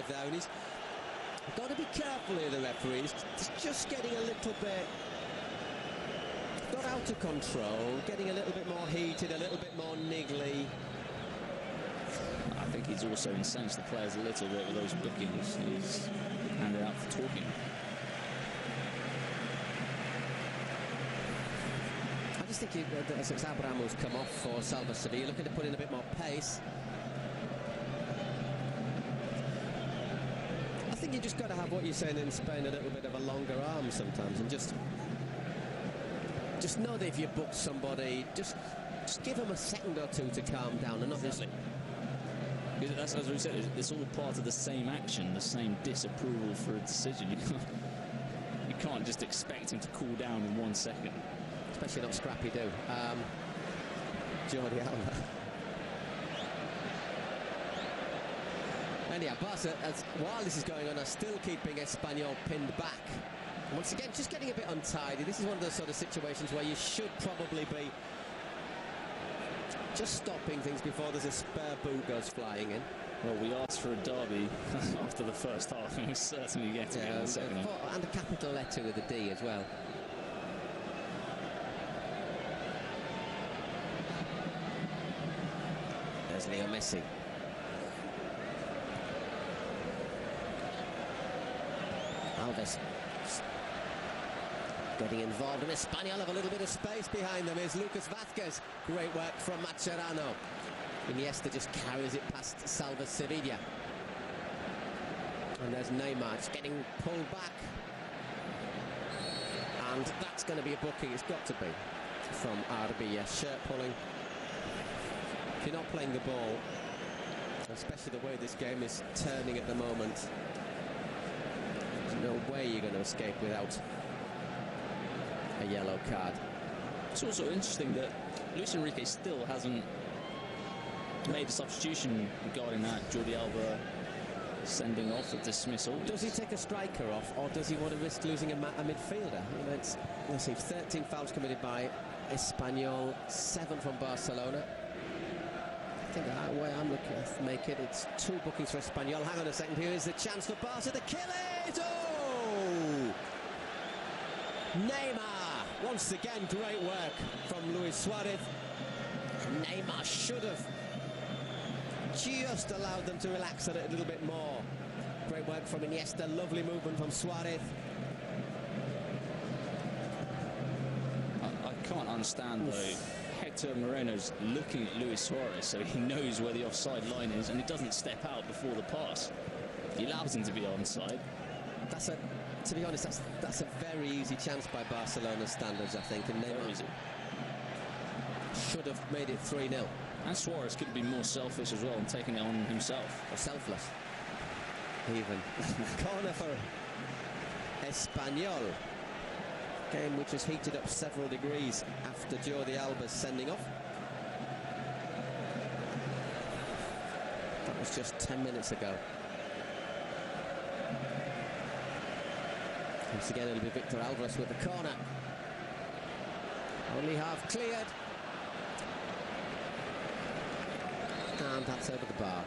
with there, and he's got to be careful here, the referee. He's just getting a little bit, not out of control, getting a little bit more heated, a little bit more niggly. I think he's also incensed the players a little bit with those bookings he's handed out for talking. I just think as Abraham's come off for Salva Sevilla, looking to put in a bit more pace. I think you just got to have what you're saying in Spain, a little bit of a longer arm sometimes, and just know that if you book somebody, just give them a second or two to calm down and not just... That's, as we said, it's all part of the same action, the same disapproval for a decision. You can't just expect him to cool down in 1 second. Especially not Scrappy do. Jordi Alba. Anyhow, Barca, while this is going on, are still keeping Espanyol pinned back. Once again, just getting a bit untidy. This is one of those sort of situations where you should probably be just stopping things before there's a spare boot goes flying in. Well, we asked for a derby after the first half, and we're certainly getting it in the second half. And a capital letter with a D as well. There's Lionel Messi. Alves getting involved, and Espanyol have a little bit of space behind them. Here's Lucas Vázquez. Great work from Mascherano. Iniesta just carries it past Salva Sevilla. And there's Neymar just getting pulled back. And that's going to be a booking. It's got to be from RB. Yeah, shirt pulling. If you're not playing the ball, especially the way this game is turning at the moment, there's no way you're going to escape without a yellow card. It's also interesting that Luis Enrique still hasn't made a substitution regarding that Jordi Alba sending off a dismissal. Does he take a striker off, or does he want to risk losing a midfielder? You know, let's see, 13 fouls committed by Espanyol, 7 from Barcelona. I think the way I'm looking at make it, it's 2 bookings for Espanyol. Hang on a second, here is the chance for Barca to kill it! Oh! Neymar, once again, great work from Luis Suarez. Neymar should have just allowed them to relax a little bit more. Great work from Iniesta, lovely movement from Suarez. I can't understand though. Hector Moreno's looking at Luis Suarez, so he knows where the offside line is, and he doesn't step out before the pass. He allows him to be onside. To be honest, that's a very easy chance by Barcelona standards, I think, and Neymar should have made it 3-0. And Suarez could have been more selfish as well and taken it on himself. Or selfless, even. Corner for Espanyol. Game which was heated up several degrees after Jordi Alba's sending off. That was just 10 minutes ago. Once again, it'll be Victor Alvarez with the corner. Only half cleared. And that's over the bar.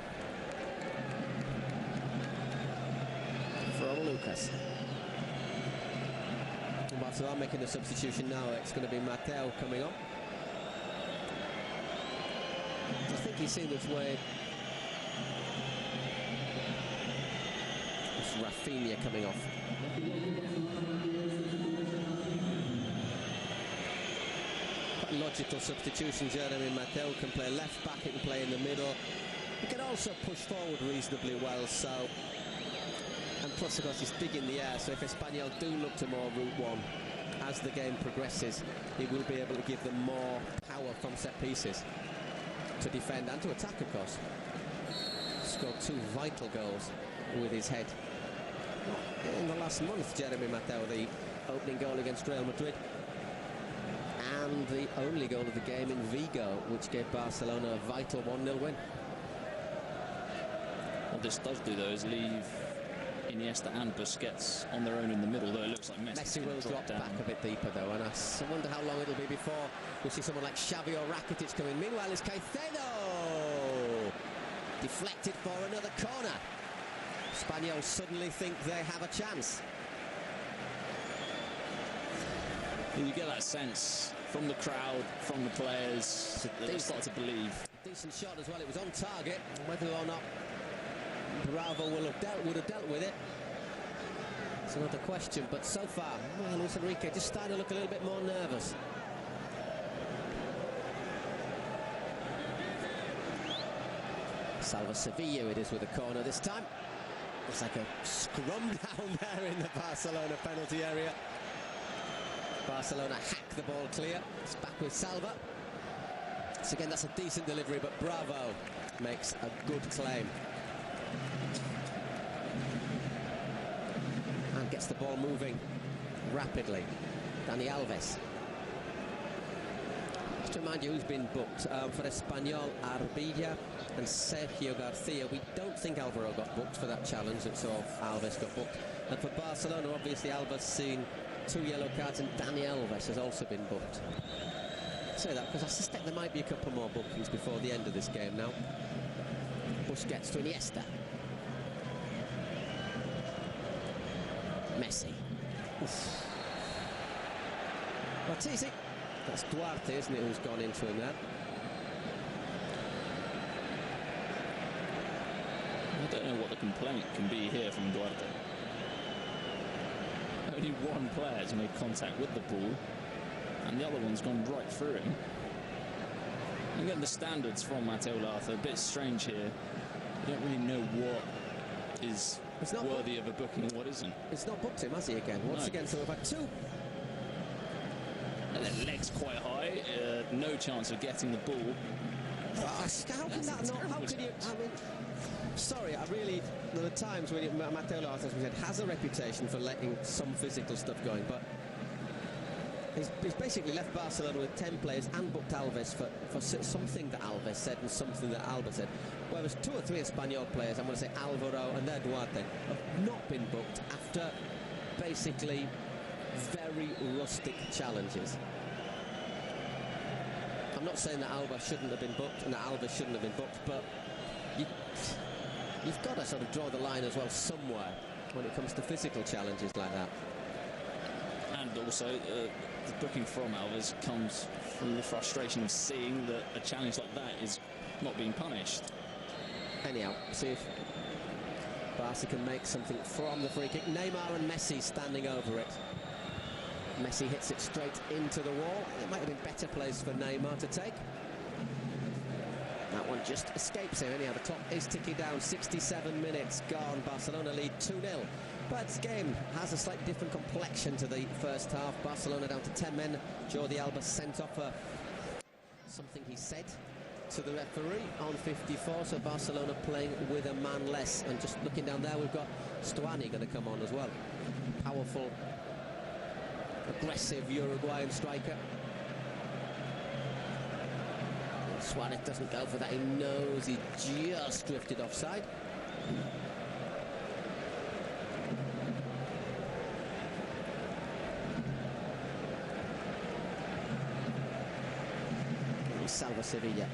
For Lucas. Barcelona making the substitution now. It's going to be Mateo coming on. I think he's seen which way. It's Rafinha coming off. Quite logical substitution. Jeremy Mateo can play left back, he can play in the middle. He can also push forward reasonably well, so. And plus, of course, he's big in the air, so if Espanyol do look to more route one as the game progresses, he will be able to give them more power from set pieces to defend and to attack, of course. Scored 2 vital goals with his head in the last month, Jeremy Mateo, the opening goal against Real Madrid and the only goal of the game in Vigo, which gave Barcelona a vital 1-0 win. What this does do, though, is leave Iniesta and Busquets on their own in the middle, though it looks like Messi will drop back a bit deeper, though, and I wonder how long it'll be before we'll see someone like Xavi or Rakitic come in. Meanwhile, it's Caicedo deflected for another corner. Espanyol suddenly think they have a chance. And you get that sense from the crowd, from the players, that they start to believe. Decent shot as well. It was on target. Whether or not Bravo would have dealt with it, it's another question. But so far, well, Luis Enrique just starting to look a little bit more nervous. Salva Sevilla it is with a corner this time. Looks like a scrum down there in the Barcelona penalty area. Barcelona hack the ball clear. It's back with Salva. So again, that's a decent delivery, but Bravo makes a good claim. And gets the ball moving rapidly. Dani Alves. Just to remind you who's been booked. For Espanyol, Arbilla and Sergio Garcia. We don't think Alvaro got booked for that challenge, and so Alves got booked. And for Barcelona, obviously Alves seen 2 yellow cards, and Dani Alves has also been booked. I say that because I suspect there might be a couple more bookings before the end of this game now. Busquets to Iniesta. Messi. Oof. Well, it's easy. That's Duarte, isn't it, who's gone into him there? I don't know what the complaint can be here from Duarte. Only one player has made contact with the ball, and the other one's gone right through him. And again, the standards from Mateo Laza are a bit strange here. You don't really know what is worthy of a booking and what isn't. It's not booked him, has he, again? Once again, so we've had two. And their legs quite high, no chance of getting the ball. How can that not? How can you? I mean, sorry, I really. There are times when Mateo Laza, as we said, has a reputation for letting some physical stuff going, but he's basically left Barcelona with 10 players and booked Alves for something that Alves said and something that Alba said. Whereas 2 or 3 Espanyol players, I'm going to say Alvaro and their Duarte, have not been booked after basically very rustic challenges. I'm not saying that Alba shouldn't have been booked and that Alves shouldn't have been booked, but you've got to sort of draw the line as well somewhere when it comes to physical challenges like that. And also, the booking from Alves comes from the frustration of seeing that a challenge like that is not being punished. Anyhow, see if Barca can make something from the free kick. Neymar and Messi standing over it. Messi hits it straight into the wall. It might have been better place for Neymar to take. That one just escapes him. Anyhow, the clock is ticking down. 67 minutes gone. Barcelona lead 2-0. But this game has a slightly different complexion to the first half. Barcelona down to 10 men. Jordi Alba sent off something he said to the referee on 54. So Barcelona playing with a man less. And just looking down there, we've got Stuani going to come on as well. Powerful, aggressive Uruguayan striker. Suarez doesn't go for that. He knows he just drifted offside. Salva Sevilla.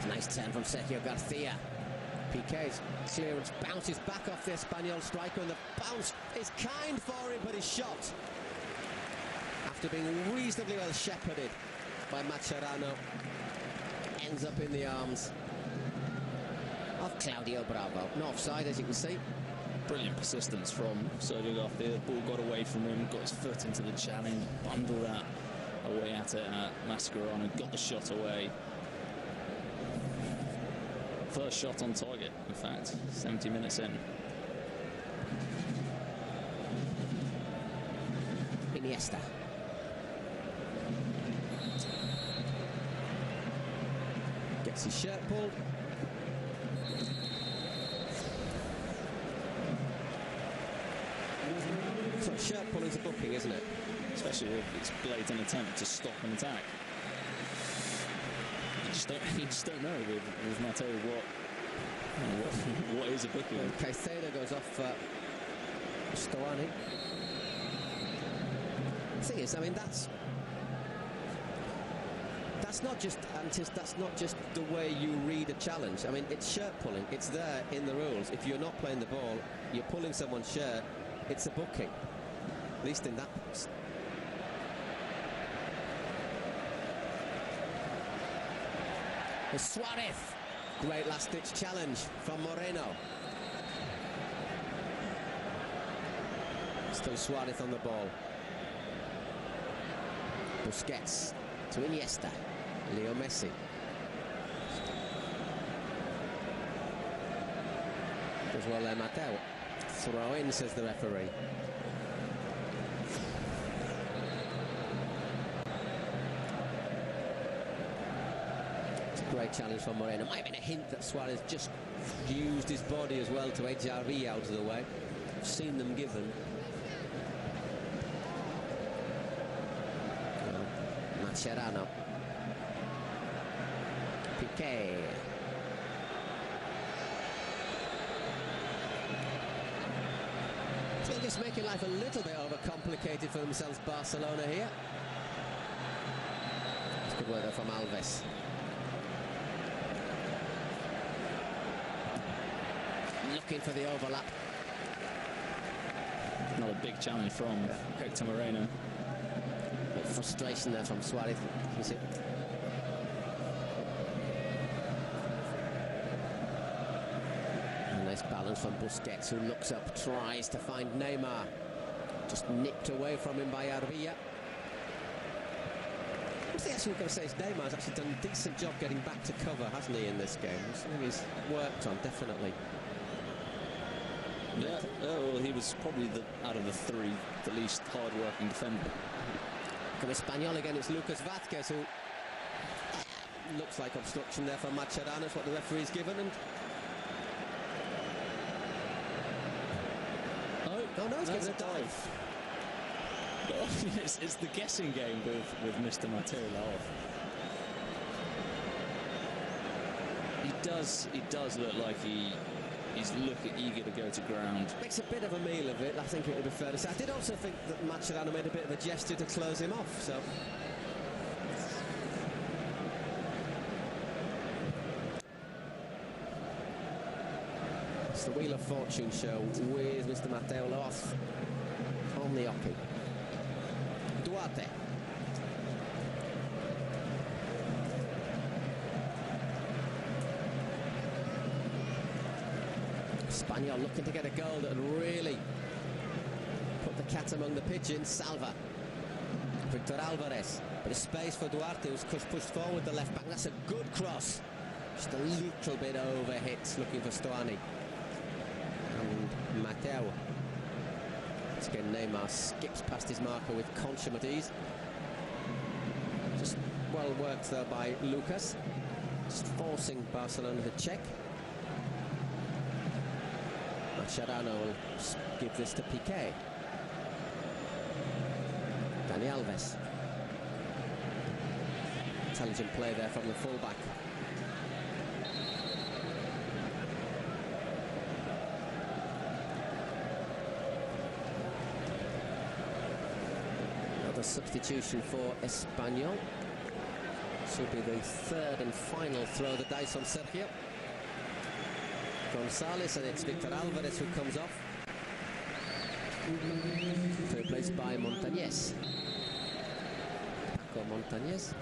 Nice turn from Sergio Garcia. Piqué's clearance bounces back off the Espanyol striker, and the bounce is kind for him, but his shot, after being reasonably well shepherded by Mascherano, ends up in the arms of Claudio Bravo. No offside, as you can see. Brilliant persistence from Sergio Garcia. The ball got away from him, got his foot into the challenge, bundled that away at it, and Mascherano got the shot away. First shot on target, in fact, 70 minutes in. Iniesta. Gets his shirt pulled. So shirt pull is a booking, isn't it? Especially if it's blatant attempt to stop an attack. You just don't know with Mateo what is a booking. Well, Caicedo goes off for Stuani. The thing is, I mean, that's that's not just the way you read a challenge. I mean, it's shirt pulling. It's there in the rules. If you're not playing the ball, you're pulling someone's shirt, it's a booking. At least in that box. Suarez. Great last-ditch challenge from Moreno. Still Suarez on the ball. Busquets to Iniesta. Leo Messi. As well there, Mateo. Throw in, says the referee. It's a great challenge from Moreno. Might have been a hint that Suarez just used his body as well to edge RV out of the way. I've seen them given. Mascherano. Piqué. I think it's making life a little bit overcomplicated for themselves, Barcelona here. It's good work there from Alves. Looking for the overlap. Another big challenge from Hector Moreno. Bit of frustration there from Suarez. You see? Nice balance from Busquets, who looks up, tries to find Neymar. Just nipped away from him by Arvilla. I think actually we've got to say is Neymar's actually done a decent job getting back to cover, hasn't he, in this game? Something he's worked on, definitely. Yeah, well, he was probably, out of the three, the least hard-working defender. From Espanyol again, it's Lucas Vázquez, who looks like obstruction there for Mascherano. That's what the referee's given. And oh no, he's given a dive. It's the guessing game with Mr. Mateo Laoz. He does look like he's eager to go to ground. Makes a bit of a meal of it, I think it would be fair to say. I did also think that Mascherano made a bit of a gesture to close him off, so. It's the Wheel of Fortune show with Mr. Mateo Laoz on the hockey. Duarte. Espanyol looking to get a goal that would really put the cat among the pigeons. Salva. Victor Alvarez. Bit of space for Duarte, who's pushed forward the left back. That's a good cross. Just a little bit over hit, looking for Stuani. And Mateo. Once again, Neymar skips past his marker with consummate ease. Just well worked though by Lucas. Just forcing Barcelona to check. Mascherano will give this to Piqué. Dani Alves. Intelligent play there from the fullback. Another substitution for Espanyol. This will be the third and final throw the dice on Sergio Gonzalez, and it's Victor Alvarez who comes off. Replaced by Montañez. Paco Montañez.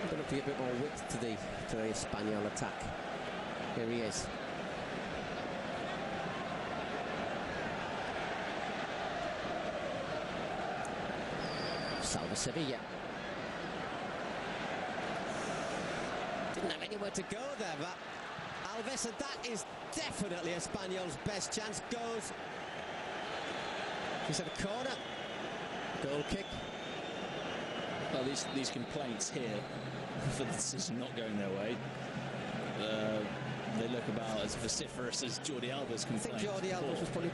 Going to give a bit more width to the Espanyol attack. Here he is. Salva Sevilla. Didn't have anywhere to go there, but Alves, and that is definitely Espanyol's best chance. Goes. He's at a corner. Goal kick. Well, these complaints here for the decision not going their way, they look about as vociferous as Jordi Alba's complaints. I think Jordi Alba was probably